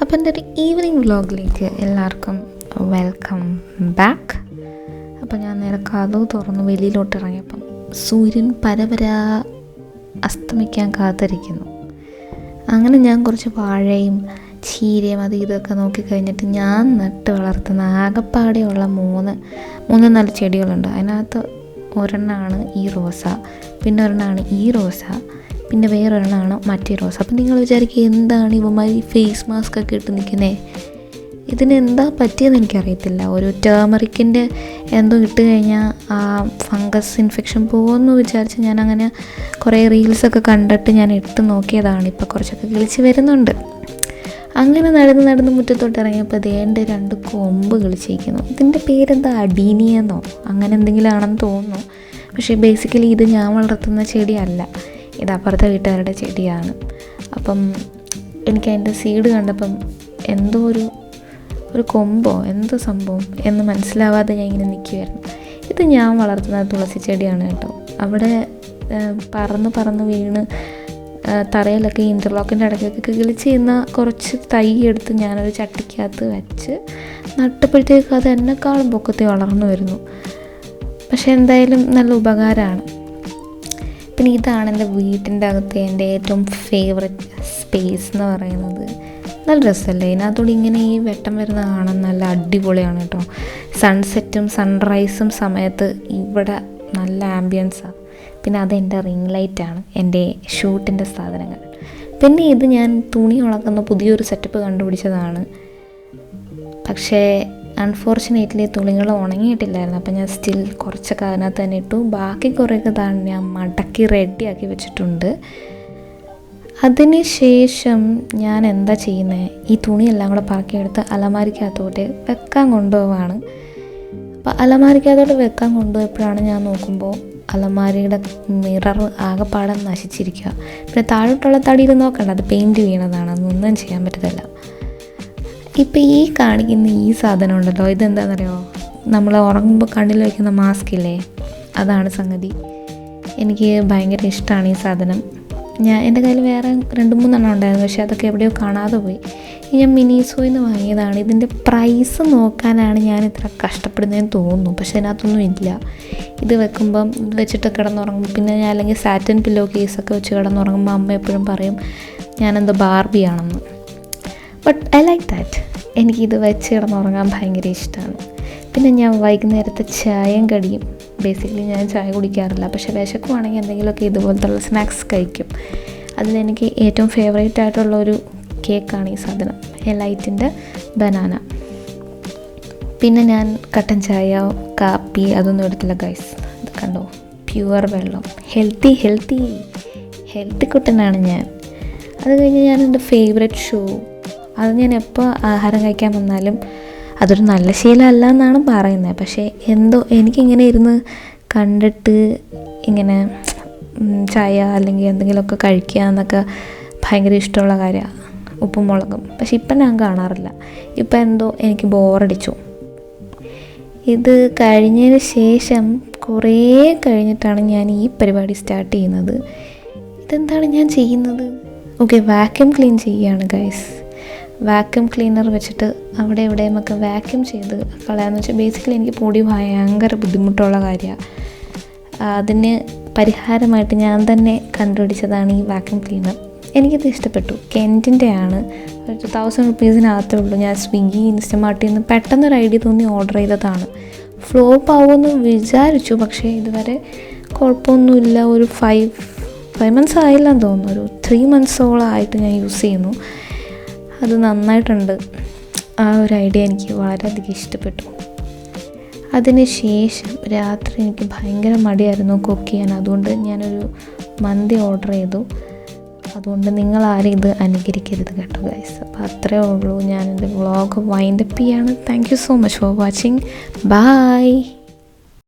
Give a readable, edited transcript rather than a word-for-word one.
അപ്പം എൻ്റെ ഒരു ഈവനിങ് വ്ലോഗിലേക്ക് എല്ലാവർക്കും വെൽക്കം ബാക്ക്. അപ്പം ഞാൻ നേരെ കതവ് തുറന്ന് വെളിയിലോട്ട് ഇറങ്ങിയപ്പം സൂര്യൻ പരപരാ അസ്തമിക്കാൻ കാത്തിരിക്കുന്നു. അങ്ങനെ ഞാൻ കുറച്ച് വാഴയും ചീരയും അത് ഇതൊക്കെ നോക്കിക്കഴിഞ്ഞിട്ട് ഞാൻ നട്ട് വളർത്തുന്ന ആകപ്പാടെയുള്ള മൂന്ന് നാല് ചെടികളുണ്ട്. അതിനകത്ത് ഒരെണ്ണമാണ് ഈ റോസ, പിന്നെ ഒരെണ്ണമാണ് ഈ റോസ, പിന്നെ വേറൊരെണ്ണമാണ് മറ്റേ റോസ. അപ്പം നിങ്ങൾ വിചാരിക്കുക എന്താണ് ഇവന്മാർ ഈ ഫേസ് മാസ്ക് ഒക്കെ ഇട്ട് നിൽക്കുന്നത്, ഇതിനെന്താ പറ്റിയതെന്ന് എനിക്കറിയത്തില്ല. ഒരു ടേമറിക്കിൻ്റെ എന്തോ ഇട്ട് കഴിഞ്ഞാൽ ആ ഫംഗസ് ഇൻഫെക്ഷൻ പോകുമെന്ന് വിചാരിച്ച് ഞാനങ്ങനെ കുറേ റീൽസൊക്കെ കണ്ടിട്ട് ഞാൻ ഇട്ട് നോക്കിയതാണ്. ഇപ്പോൾ കുറച്ചൊക്കെ കിളിച്ച് വരുന്നുണ്ട്. അങ്ങനെ നടന്ന് മുറ്റത്തോട്ട് ഇറങ്ങിയപ്പോൾ ദേണ്ട 2 കൊമ്പ് കിളിച്ചിരിക്കുന്നു. ഇതിൻ്റെ പേരെന്താ, അഡീനിയെന്നോ അങ്ങനെ എന്തെങ്കിലും ആണെന്ന് തോന്നുന്നു. പക്ഷേ ബേസിക്കലി ഇത് ഞാൻ വളർത്തുന്ന ചെടിയല്ല, ഇത് അപ്പുറത്തെ വീട്ടുകാരുടെ ചെടിയാണ്. അപ്പം എനിക്ക് അതിൻ്റെ സീഡ് കണ്ടപ്പം എന്തോ ഒരു കൊമ്പോ എന്തോ സംഭവം എന്ന് മനസ്സിലാവാതെ ഞാൻ ഇങ്ങനെ നിൽക്കുമായിരുന്നു. ഇത് ഞാൻ വളർത്തുന്ന തുളസി ചെടിയാണ് കേട്ടോ. അവിടെ പറന്ന് വീണ് തറയിലൊക്കെ ഇൻ്റർലോക്കിൻ്റെ ഇടയ്ക്കൊക്കെ കിളിച്ച് ചെയ്യുന്ന കുറച്ച് തൈ എടുത്ത് ഞാനൊരു ചട്ടിക്കകത്ത് വെച്ച് നട്ടപ്പോഴത്തേക്ക് അത് എന്നെക്കാളും പൊക്കത്തിൽ വളർന്നു വരുന്നു. പക്ഷേ എന്തായാലും നല്ല ഉപകാരമാണ്. പിന്നെ ഇതാണ് എൻ്റെ വീട്ടിൻ്റെ അകത്ത് എൻ്റെ ഏറ്റവും ഫേവററ്റ് സ്പേസ് എന്ന് പറയുന്നത്. നല്ല രസമല്ലേ ഇതിനകത്തോടെ ഇങ്ങനെ ഈ വെട്ടം വരുന്ന കാണാൻ നല്ല അടിപൊളിയാണ് കേട്ടോ. സൺസെറ്റും സൺറൈസും സമയത്ത് ഇവിടെ നല്ല ആംബിയൻസാണ്. പിന്നെ അതെൻ്റെ റിംഗ് ലൈറ്റാണ്, എൻ്റെ ഷൂട്ടിൻ്റെ സാധനങ്ങൾ. പിന്നെ ഇത് ഞാൻ തുണി ഉണക്കുന്ന പുതിയൊരു സെറ്റപ്പ് കണ്ടുപിടിച്ചതാണ്. പക്ഷേ അൺഫോർച്ചുനേറ്റ്ലി തുണികൾ ഉണങ്ങിയിട്ടില്ലായിരുന്നു. അപ്പം ഞാൻ സ്റ്റിൽ കുറച്ചൊക്കെ അതിനകത്ത് തന്നെ ഇട്ടു. ബാക്കി കുറേയൊക്കെ ഇതാണ് ഞാൻ മടക്കി റെഡിയാക്കി വെച്ചിട്ടുണ്ട്. അതിന് ശേഷം ഞാൻ എന്താ ചെയ്യുന്നത്, ഈ തുണിയെല്ലാം കൂടെ പറക്കിയെടുത്ത് അലമാരിക്കകത്തോട്ട് വെക്കാൻ കൊണ്ടുപോവാണ്. അപ്പോൾ അലമാരിക്കകത്തോട്ട് വെക്കാൻ കൊണ്ടുപോയപ്പോഴാണ് ഞാൻ നോക്കുമ്പോൾ അലമാരിയുടെ മിറർ ആകെപ്പാടെ നശിച്ചിരിക്കുക. പിന്നെ താഴോട്ടുള്ള തടിയിൽ നോക്കണ്ട, അത് പെയിൻറ്റ് വീണതാണ്, അതൊന്നും ചെയ്യാൻ പറ്റത്തില്ല. ഇപ്പം ഈ കാണിക്കുന്ന ഈ സാധനം ഉണ്ടല്ലോ, ഇതെന്താണെന്നറിയോ, നമ്മൾ ഉറങ്ങുമ്പോൾ കണ്ണിൽ വയ്ക്കുന്ന മാസ്ക് ഇല്ലേ, അതാണ് സംഗതി. എനിക്ക് ഭയങ്കര ഇഷ്ടമാണ് ഈ സാധനം. എൻ്റെ കയ്യിൽ വേറെ 2-3 ഉണ്ടായിരുന്നു, പക്ഷേ അതൊക്കെ എവിടെയോ കാണാതെ പോയി. ഞാൻ മിനിസോയിൽ നിന്ന് വാങ്ങിയതാണ്. ഇതിൻ്റെ പ്രൈസ് നോക്കാനാണ് ഞാൻ ഇത്ര കഷ്ടപ്പെടുന്നതെന്ന് തോന്നുന്നു, പക്ഷേ അതിനകത്തൊന്നും ഇല്ല. ഇത് വെക്കുമ്പം ഇത് വെച്ചിട്ട് കിടന്നുറങ്ങും. പിന്നെ ഞാൻ അല്ലെങ്കിൽ സാറ്റിൻ പില്ലോ കേസൊക്കെ വെച്ച് കിടന്നുറങ്ങുമ്പോൾ അമ്മ എപ്പോഴും പറയും ഞാനെന്തോ ബാർബിയാണെന്ന്. But I like that. എനിക്കിത് വെച്ച് കിടന്നുറങ്ങാൻ ഭയങ്കര ഇഷ്ടമാണ്. പിന്നെ ഞാൻ വൈകുന്നേരത്തെ ചായയും കടിയും, ബേസിക്കലി ഞാൻ ചായ കുടിക്കാറില്ല, പക്ഷേ വിശക്കുവാണെങ്കിൽ എന്തെങ്കിലുമൊക്കെ ഇതുപോലത്തുള്ള സ്നാക്സ് കഴിക്കും. അതിലെനിക്ക് ഏറ്റവും ഫേവറേറ്റ് ആയിട്ടുള്ളൊരു കേക്കാണ് ഈ സാധനം, എലൈറ്റിൻ്റെ ബനാന. പിന്നെ ഞാൻ കട്ടൻ ചായ കാപ്പി അതൊന്നും എടുത്തില്ല ഗൈസ്. ഇത് കണ്ടോ, പ്യുവർ വെള്ളം, ഹെൽത്തി കുട്ടനാണ് ഞാൻ. അത് കഴിഞ്ഞ് ഞാൻ എൻ്റെ ഫേവറേറ്റ് ഷോ, അത് ഞാൻ എപ്പോൾ ആഹാരം കഴിക്കാൻ വന്നാലും അതൊരു നല്ല ശീലമല്ല എന്നാണ് പറയുന്നത്. പക്ഷേ എന്തോ എനിക്കിങ്ങനെ ഇരുന്ന് കണ്ടിട്ട് ഇങ്ങനെ ചായ അല്ലെങ്കിൽ എന്തെങ്കിലുമൊക്കെ കഴിക്കുക എന്നൊക്കെ ഭയങ്കര ഇഷ്ടമുള്ള കാര്യമാണ്, ഉപ്പും മുളകും. പക്ഷെ ഇപ്പം ഞാൻ കാണാറില്ല. ഇപ്പം എന്തോ എനിക്ക് ബോറടിച്ചു. ഇത് കഴിഞ്ഞതിന് ശേഷം കുറേ കഴിഞ്ഞിട്ടാണ് ഞാൻ ഈ പരിപാടി സ്റ്റാർട്ട് ചെയ്യുന്നത്. ഇതെന്താണ് ഞാൻ ചെയ്യുന്നത്, ഓക്കെ, വാക്യൂം ക്ലീൻ ചെയ്യുകയാണ് ഗൈസ്. വാക്യൂം ക്ലീനർ വെച്ചിട്ട് അവിടെ എവിടെയുമൊക്കെ വാക്യൂം ചെയ്ത് കളയാന്ന് വെച്ചാൽ ബേസിക്കലി എനിക്ക് പൊടി ഭയങ്കര ബുദ്ധിമുട്ടുള്ള കാര്യമാണ്. അതിന് പരിഹാരമായിട്ട് ഞാൻ തന്നെ കണ്ടുപിടിച്ചതാണ് ഈ വാക്യൂം ക്ലീനർ. എനിക്കിത് ഇഷ്ടപ്പെട്ടു. കെൻറ്റിൻ്റെ ആണ്, ഒരു 1000 റുപ്പീസിനകത്തേ ഉള്ളൂ. ഞാൻ സ്വിഗ്ഗി ഇൻസ്റ്റമാർട്ടിൽ നിന്ന് പെട്ടെന്നൊരു ഐഡിയ തോന്നി ഓർഡർ ചെയ്തതാണ്. ഫ്ലോപ്പ് ആവുമെന്ന് വിചാരിച്ചു, പക്ഷേ ഇതുവരെ കുഴപ്പമൊന്നുമില്ല. ഒരു 5 മന്ത്സ് ആയില്ലെന്ന് തോന്നുന്നു, ഒരു 3 മന്ത്സോളം ആയിട്ട് ഞാൻ യൂസ് ചെയ്യുന്നു. അത് നന്നായിട്ടുണ്ട്. ആ ഒരു ഐഡിയ എനിക്ക് വളരെയധികം ഇഷ്ടപ്പെട്ടു. അതിന് ശേഷം രാത്രി എനിക്ക് ഭയങ്കര മടിയായിരുന്നു കുക്ക് ചെയ്യാൻ. അതുകൊണ്ട് ഞാനൊരു മന്തി ഓർഡർ ചെയ്തു. അതുകൊണ്ട് നിങ്ങളാരും ഇത് അനുകരിക്കരുത് കേട്ടോ ഗൈസ്. അപ്പോൾ അത്രയേ ഉള്ളൂ. ഞാൻ എൻ്റെ വ്ളോഗ് വൈൻഡപ്പ് ചെയ്യാണ്. Thank you so much for watching. By.